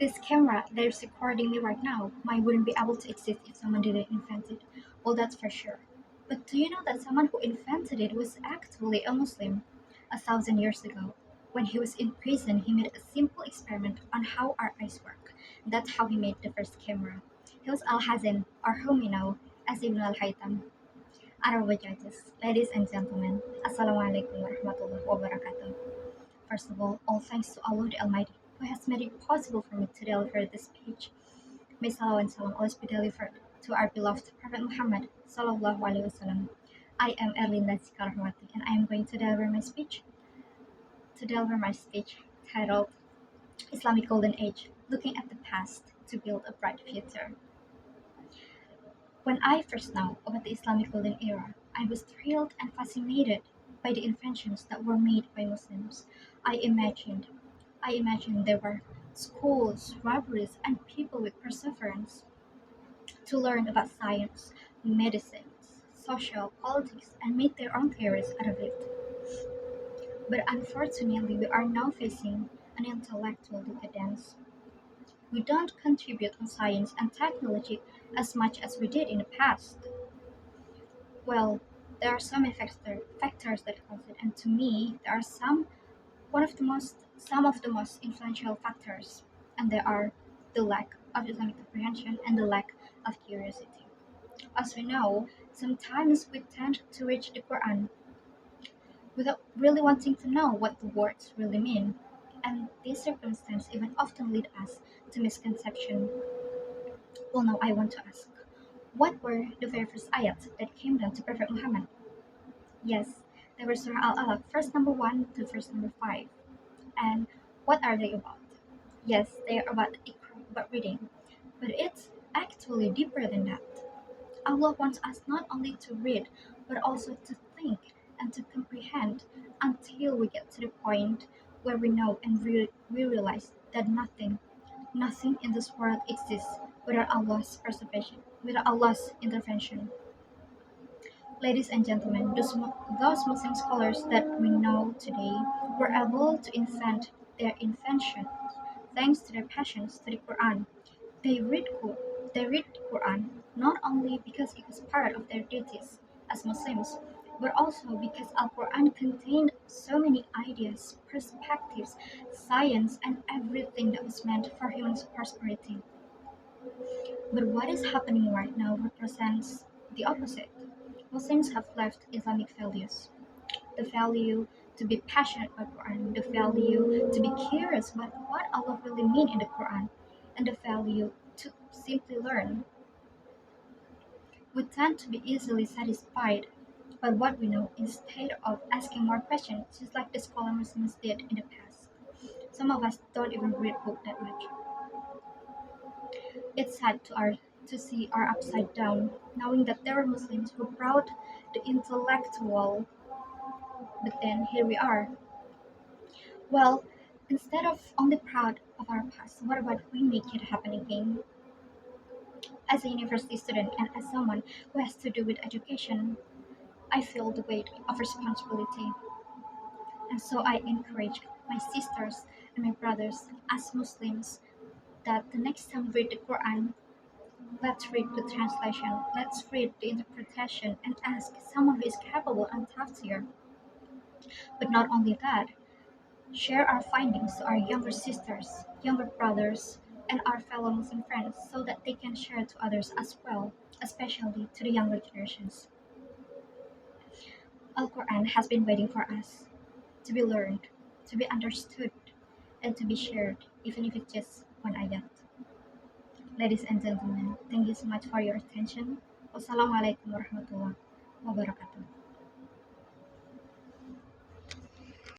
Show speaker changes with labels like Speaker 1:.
Speaker 1: This camera that is recording me right now might wouldn't be able to exist if someone didn't invent it. Well, that's for sure. But do you know that someone who invented it was actually a Muslim 1,000 years ago? When he was in prison, he made a simple experiment on how our eyes work. That's how he made the first camera. He was Al-Hazan, or whom we know as Ibn al-Haytham. Honorable judges, ladies and gentlemen, Assalamualaikum warahmatullahi wabarakatuh. First of all thanks to Allah the Almighty, who has made it possible for me to deliver this speech. May salam and salam always be delivered to our beloved Prophet Muhammad Sallallahu Alaihi Wasallam. I am Erlinda Zikarahmati, and I am going to deliver my speech titled Islamic Golden Age, Looking at the Past to Build a Bright Future. When I first knew about the Islamic Golden Era, I was thrilled and fascinated by the inventions that were made by Muslims. I imagined I imagined there were schools, libraries, and people with perseverance to learn about science, medicine, social, politics, and make their own theories out of it. But unfortunately, we are now facing an intellectual decadence. We don't contribute on science and technology as much as we did in the past. Well, there are factors that cause it, and to me, there are some of the most influential factors, and they are the lack of Islamic comprehension and the lack of curiosity. As we know, sometimes we tend to read the Quran without really wanting to know what the words really mean, and this circumstance even often lead us to misconception. Well, now I want to ask, what were the very first ayat that came down to Prophet Muhammad? Yes, they were Surah Al-Alaq, verse number 1 to verse number 5. And what are they about? Yes, they are about Iqra, about reading, but it's actually deeper than that. Allah wants us not only to read, but also to think and to comprehend until we get to the point where we know and we realize that nothing in this world exists without Allah's preservation, without Allah's intervention. Ladies and gentlemen, those Muslim scholars that we know today were able to invent their invention thanks to their passions to the Quran. They read, they read the Quran not only because it was part of their duties as Muslims, but also because Al-Quran contained so many ideas, perspectives, science, and everything that was meant for human prosperity. But what is happening right now represents the opposite. Muslims have left Islamic values. The value to be passionate about Quran, the value to be curious about what Allah really mean in the Quran, and the value to simply learn. We tend to be easily satisfied by what we know instead of asking more questions, just like the scholar Muslims did in the past. Some of us don't even read book that much. It's sad to see our upside down, knowing that there are Muslims who brought the intellectual, but then here we are. Well, instead of only proud of our past, what about we make it happen again? As a university student and as someone who has to do with education, I feel the weight of responsibility. And so I encourage my sisters and my brothers as Muslims that the next time we read the Quran, let's read the translation, let's read the interpretation, and ask someone who is capable and tough here. But not only that, share our findings to our younger sisters, younger brothers, and our fellow Muslim friends so that they can share to others as well, especially to the younger generations. Al-Quran has been waiting for us to be learned, to be understood, and to be shared, even if it's just one ayat. Ladies and gentlemen, thank you so much for your attention. Wassalamualaikum warahmatullahi wabarakatuh.